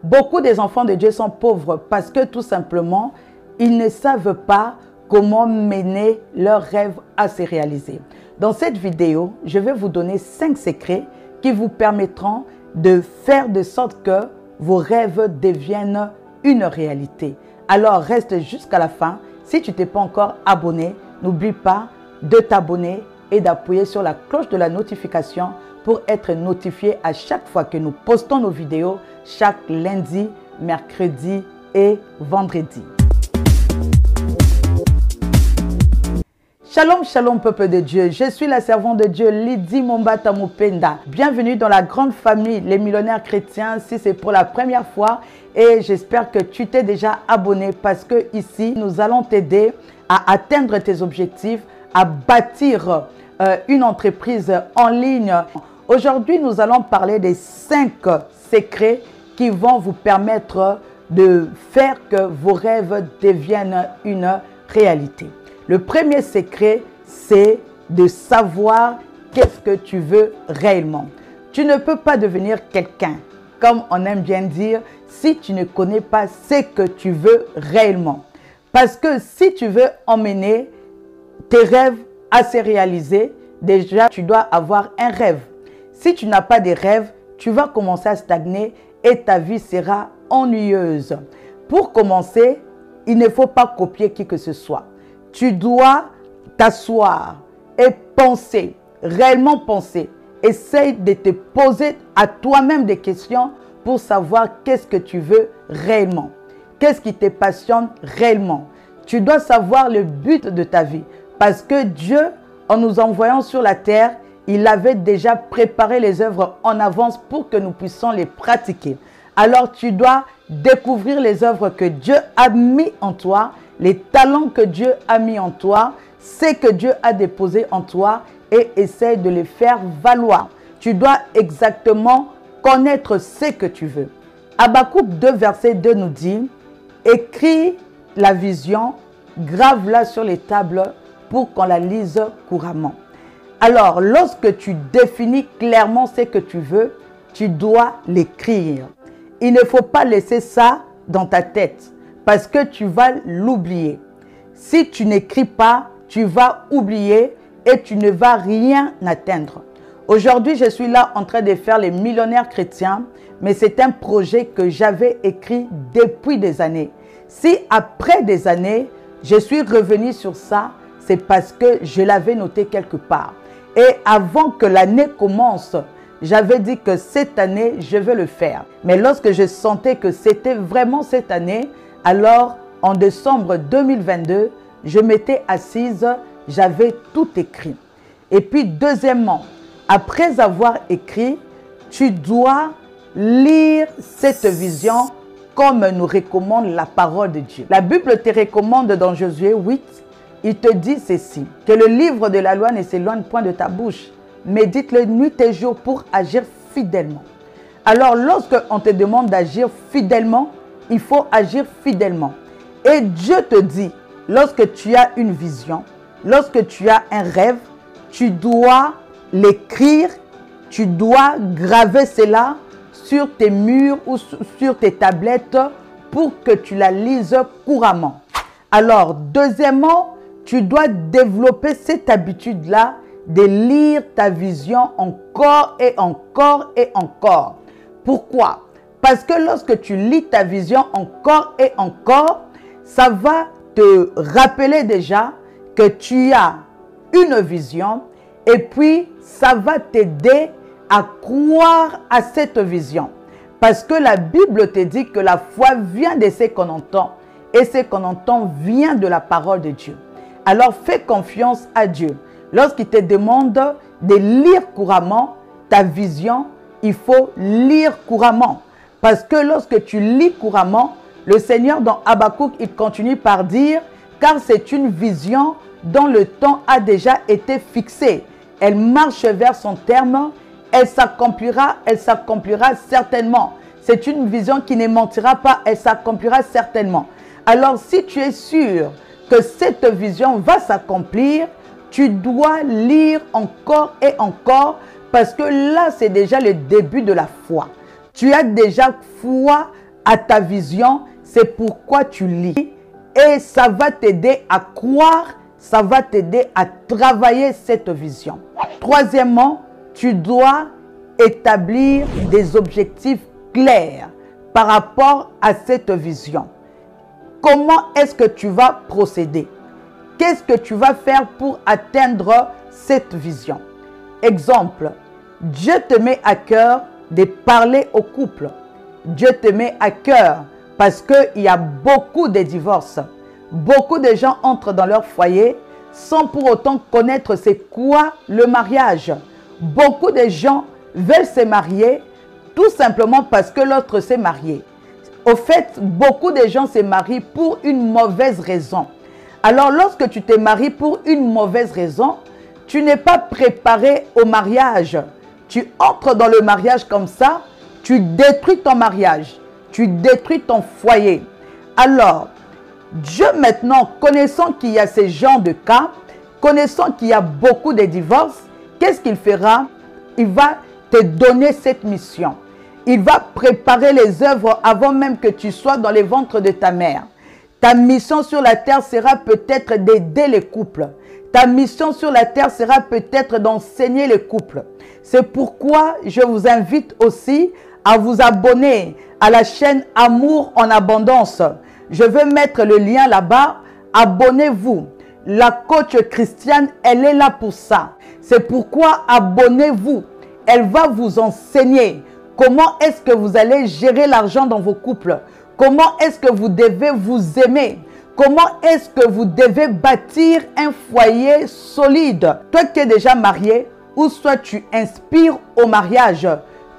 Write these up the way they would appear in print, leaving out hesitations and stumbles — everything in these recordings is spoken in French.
Beaucoup des enfants de Dieu sont pauvres parce que tout simplement, ils ne savent pas comment mener leurs rêves à se réaliser. Dans cette vidéo, je vais vous donner 5 secrets qui vous permettront de faire de sorte que vos rêves deviennent une réalité. Alors reste jusqu'à la fin. Si tu t'es pas encore abonné, n'oublie pas de t'abonner et d'appuyer sur la cloche de la notification pour être notifié à chaque fois que nous postons nos vidéos, chaque lundi, mercredi et vendredi. Shalom, shalom peuple de Dieu, je suis la servante de Dieu Lydie Mombata Mupenda. Bienvenue dans la grande famille Les Millionnaires Chrétiens si c'est pour la première fois et j'espère que tu t'es déjà abonné parce que ici nous allons t'aider à atteindre tes objectifs, à bâtir une entreprise en ligne. Aujourd'hui nous allons parler des 5 secrets qui vont vous permettre de faire que vos rêves deviennent une réalité. Le premier secret, c'est de savoir qu'est-ce que tu veux réellement. Tu ne peux pas devenir quelqu'un, comme on aime bien dire, si tu ne connais pas ce que tu veux réellement. Parce que si tu veux emmener tes rêves à se réaliser, déjà tu dois avoir un rêve. Si tu n'as pas de rêve, tu vas commencer à stagner et ta vie sera ennuyeuse. Pour commencer, il ne faut pas copier qui que ce soit. Tu dois t'asseoir et penser, réellement penser. Essaye de te poser à toi-même des questions pour savoir qu'est-ce que tu veux réellement. Qu'est-ce qui te passionne réellement. Tu dois savoir le but de ta vie. Parce que Dieu, en nous envoyant sur la terre, il avait déjà préparé les œuvres en avance pour que nous puissions les pratiquer. Alors tu dois découvrir les œuvres que Dieu a mis en toi, les talents que Dieu a mis en toi, ce que Dieu a déposé en toi et essaye de les faire valoir. Tu dois exactement connaître ce que tu veux. Habakkuk 2, verset 2 nous dit, écris la vision, grave-la sur les tables pour qu'on la lise couramment. Alors, lorsque tu définis clairement ce que tu veux, tu dois l'écrire. Il ne faut pas laisser ça dans ta tête parce que tu vas l'oublier. Si tu n'écris pas, tu vas oublier et tu ne vas rien atteindre. Aujourd'hui, je suis là en train de faire les millionnaires chrétiens, mais c'est un projet que j'avais écrit depuis des années. Si après des années, je suis revenu sur ça, c'est parce que je l'avais noté quelque part. Et avant que l'année commence, j'avais dit que cette année, je vais le faire. Mais lorsque je sentais que c'était vraiment cette année, alors en décembre 2022, je m'étais assise, j'avais tout écrit. Et puis deuxièmement, après avoir écrit, tu dois lire cette vision comme nous recommande la parole de Dieu. La Bible te recommande dans Josué 8, il te dit ceci, que le livre de la loi ne s'éloigne point de ta bouche. Médite-le nuit et jour pour agir fidèlement. Alors, lorsqu'on te demande d'agir fidèlement, il faut agir fidèlement. Et Dieu te dit, lorsque tu as une vision, lorsque tu as un rêve, tu dois l'écrire, tu dois graver cela sur tes murs ou sur tes tablettes pour que tu la lises couramment. Alors, deuxièmement, tu dois développer cette habitude-là de lire ta vision encore et encore et encore. Pourquoi? Parce que lorsque tu lis ta vision encore et encore, ça va te rappeler déjà que tu as une vision et puis ça va t'aider à croire à cette vision. Parce que la Bible te dit que la foi vient de ce qu'on entend et ce qu'on entend vient de la parole de Dieu. Alors fais confiance à Dieu. Lorsqu'il te demande de lire couramment ta vision, il faut lire couramment. Parce que lorsque tu lis couramment, le Seigneur dans Habakkuk, il continue par dire, car c'est une vision dont le temps a déjà été fixé. Elle marche vers son terme, elle s'accomplira certainement. C'est une vision qui ne mentira pas, elle s'accomplira certainement. Alors si tu es sûr que cette vision va s'accomplir, tu dois lire encore et encore parce que là, c'est déjà le début de la foi. Tu as déjà foi à ta vision, c'est pourquoi tu lis. Et ça va t'aider à croire, ça va t'aider à travailler cette vision. Troisièmement, tu dois établir des objectifs clairs par rapport à cette vision. Comment est-ce que tu vas procéder? Qu'est-ce que tu vas faire pour atteindre cette vision? Exemple, Dieu te met à cœur de parler au couple. Dieu te met à cœur parce qu'il y a beaucoup de divorces. Beaucoup de gens entrent dans leur foyer sans pour autant connaître c'est quoi le mariage. Beaucoup de gens veulent se marier tout simplement parce que l'autre s'est marié. Au fait, beaucoup de gens se marient pour une mauvaise raison. Alors, lorsque tu te maries pour une mauvaise raison, tu n'es pas préparé au mariage. Tu entres dans le mariage comme ça, tu détruis ton mariage, tu détruis ton foyer. Alors, Dieu maintenant, connaissant qu'il y a ces genres de cas, connaissant qu'il y a beaucoup de divorces, qu'est-ce qu'il fera? Il va te donner cette mission. Il va préparer les œuvres avant même que tu sois dans les ventres de ta mère. Ta mission sur la terre sera peut-être d'aider les couples. Ta mission sur la terre sera peut-être d'enseigner les couples. C'est pourquoi je vous invite aussi à vous abonner à la chaîne Amour en abondance. Je vais mettre le lien là-bas. Abonnez-vous. La coach Christiane, elle est là pour ça. C'est pourquoi abonnez-vous. Elle va vous enseigner comment est-ce que vous allez gérer l'argent dans vos couples. Comment est-ce que vous devez vous aimer? Comment est-ce que vous devez bâtir un foyer solide? Toi qui es déjà marié, ou soit tu inspires au mariage,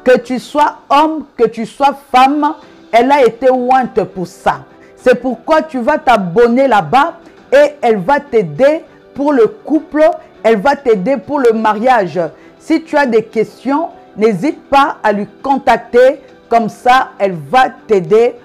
que tu sois homme, que tu sois femme, elle a été ointe pour ça. C'est pourquoi tu vas t'abonner là-bas et elle va t'aider pour le couple, elle va t'aider pour le mariage. Si tu as des questions, n'hésite pas à lui contacter, comme ça elle va t'aider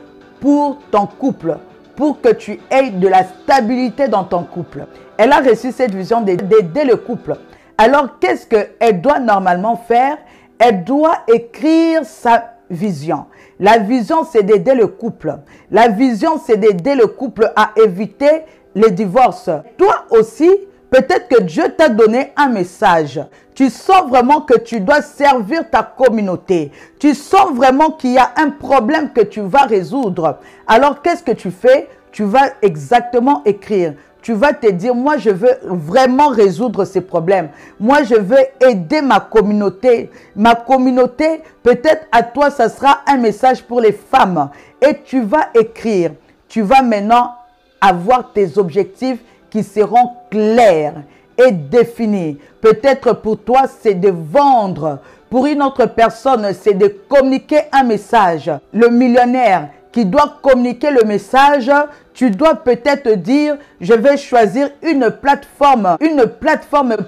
pour ton couple, pour que tu aies de la stabilité dans ton couple. Elle a reçu cette vision d'aider le couple. Alors, qu'est-ce qu'elle doit normalement faire? Elle doit écrire sa vision. La vision, c'est d'aider le couple. La vision, c'est d'aider le couple à éviter les divorces. Toi aussi, peut-être que Dieu t'a donné un message. Tu sens vraiment que tu dois servir ta communauté. Tu sens vraiment qu'il y a un problème que tu vas résoudre. Alors, qu'est-ce que tu fais? Tu vas exactement écrire. Tu vas te dire, moi, je veux vraiment résoudre ces problèmes. Moi, je veux aider ma communauté. Ma communauté, peut-être à toi, ça sera un message pour les femmes. Et tu vas écrire. Tu vas maintenant avoir tes objectifs qui seront clairs et définis. Peut-être pour toi, c'est de vendre. Pour une autre personne, c'est de communiquer un message. Le millionnaire qui doit communiquer le message, tu dois peut-être dire, je vais choisir une plateforme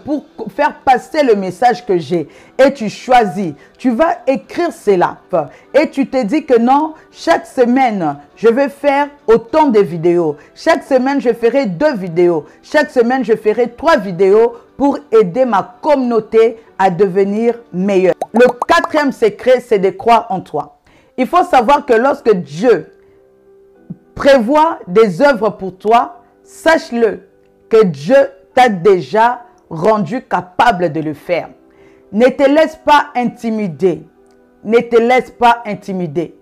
pour faire passer le message que j'ai. Et tu choisis, tu vas écrire cela. Et tu te dis que non, chaque semaine, je vais faire autant de vidéos. Chaque semaine, je ferai 2 vidéos. Chaque semaine, je ferai 3 vidéos pour aider ma communauté à devenir meilleure. Le 4e secret, c'est de croire en toi. Il faut savoir que lorsque Dieu prévoit des œuvres pour toi, sache-le que Dieu t'a déjà rendu capable de le faire. Ne te laisse pas intimider. Ne te laisse pas intimider.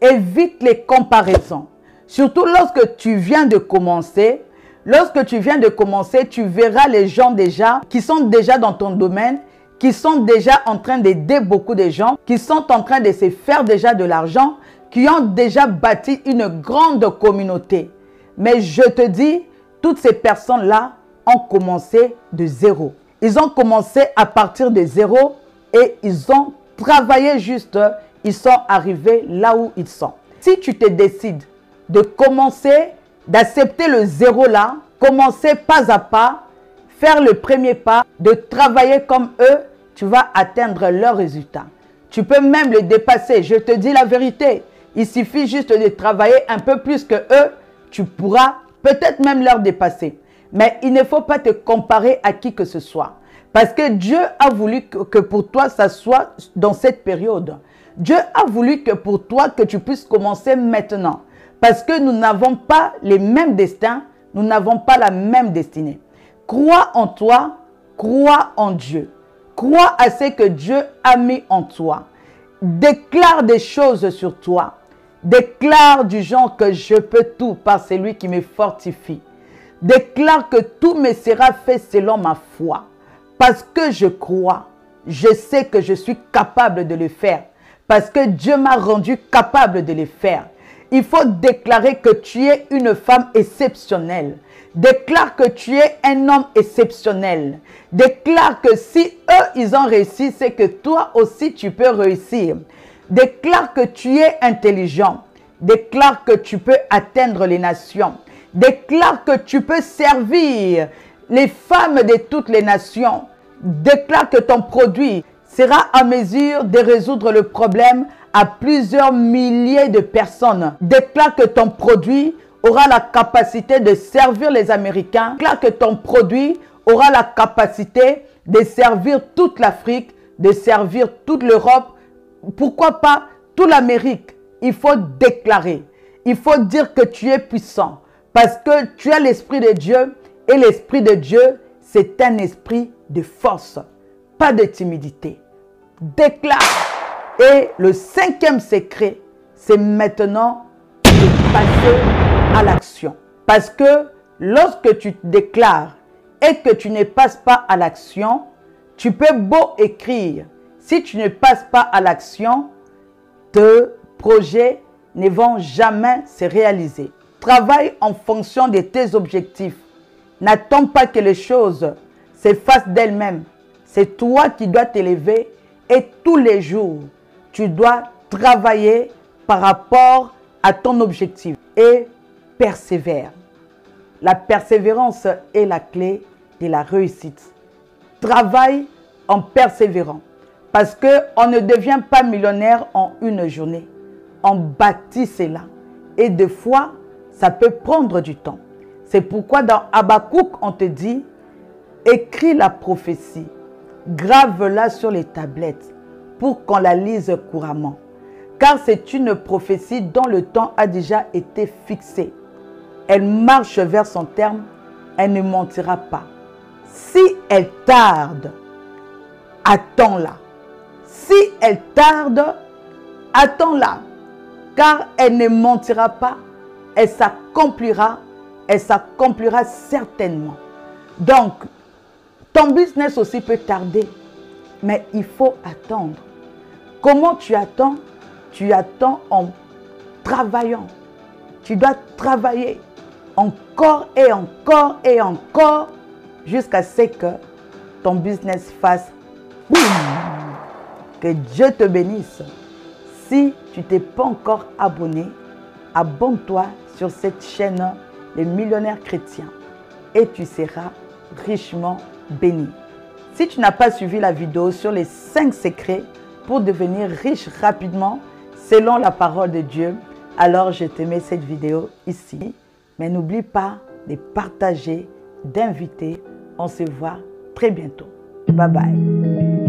Évite les comparaisons. Surtout lorsque tu viens de commencer. Lorsque tu viens de commencer, tu verras les gens déjà qui sont déjà dans ton domaine, qui sont déjà en train d'aider beaucoup de gens, qui sont en train de se faire déjà de l'argent, qui ont déjà bâti une grande communauté. Mais je te dis, toutes ces personnes-là ont commencé de zéro. Ils ont commencé à partir de zéro et ils ont travaillé juste, ils sont arrivés là où ils sont. Si tu te décides de commencer, d'accepter le zéro là, commencer pas à pas, faire le premier pas, de travailler comme eux, tu vas atteindre leurs résultats. Tu peux même le dépasser. Je te dis la vérité. Il suffit juste de travailler un peu plus que eux. Tu pourras peut-être même leur dépasser. Mais il ne faut pas te comparer à qui que ce soit. Parce que Dieu a voulu que pour toi, ça soit dans cette période. Dieu a voulu que pour toi, que tu puisses commencer maintenant. Parce que nous n'avons pas les mêmes destins, nous n'avons pas la même destinée. Crois en toi, crois en Dieu. Crois à ce que Dieu a mis en toi. Déclare des choses sur toi. Déclare du genre que je peux tout par celui qui me fortifie. Déclare que tout me sera fait selon ma foi. Parce que je crois, je sais que je suis capable de le faire. Parce que Dieu m'a rendu capable de le faire. Il faut déclarer que tu es une femme exceptionnelle. Déclare que tu es un homme exceptionnel. Déclare que si eux, ils ont réussi, c'est que toi aussi, tu peux réussir. Déclare que tu es intelligent. Déclare que tu peux atteindre les nations. Déclare que tu peux servir les femmes de toutes les nations. Déclare que ton produit sera à mesure de résoudre le problème à plusieurs milliers de personnes. Déclare que ton produit aura la capacité de servir les Américains. Déclare que ton produit aura la capacité de servir toute l'Afrique, de servir toute l'Europe. Pourquoi pas toute l'Amérique? Il faut déclarer. Il faut dire que tu es puissant. Parce que tu as l'Esprit de Dieu. Et l'Esprit de Dieu, c'est un esprit de force. Pas de timidité. Déclare. Et le cinquième secret, c'est maintenant de passer à l'action. Parce que lorsque tu te déclares et que tu ne passes pas à l'action, tu peux beau écrire. Si tu ne passes pas à l'action, tes projets ne vont jamais se réaliser. Travaille en fonction de tes objectifs. N'attends pas que les choses se fassent d'elles-mêmes. C'est toi qui dois t'élever et tous les jours, tu dois travailler par rapport à ton objectif et persévère. La persévérance est la clé de la réussite. Travaille en persévérant parce qu'on ne devient pas millionnaire en une journée. On bâtit cela et des fois, ça peut prendre du temps. C'est pourquoi dans Habakkuk, on te dit, écris la prophétie, grave-la sur les tablettes pour qu'on la lise couramment. Car c'est une prophétie dont le temps a déjà été fixé. Elle marche vers son terme, elle ne mentira pas. Si elle tarde, attends-la. Si elle tarde, attends-la. Car elle ne mentira pas, elle s'accomplira certainement. Donc, ton business aussi peut tarder, mais il faut attendre. Comment tu attends? Tu attends en travaillant. Tu dois travailler encore et encore et encore jusqu'à ce que ton business fasse boum. Que Dieu te bénisse. Si tu t'es pas encore abonné, abonne-toi sur cette chaîne Les Millionnaires Chrétiens et tu seras richement béni. Si tu n'as pas suivi la vidéo sur les 5 secrets pour devenir riche rapidement selon la parole de Dieu, alors je te mets cette vidéo ici. Mais n'oublie pas de partager, d'inviter. On se voit très bientôt. Bye bye.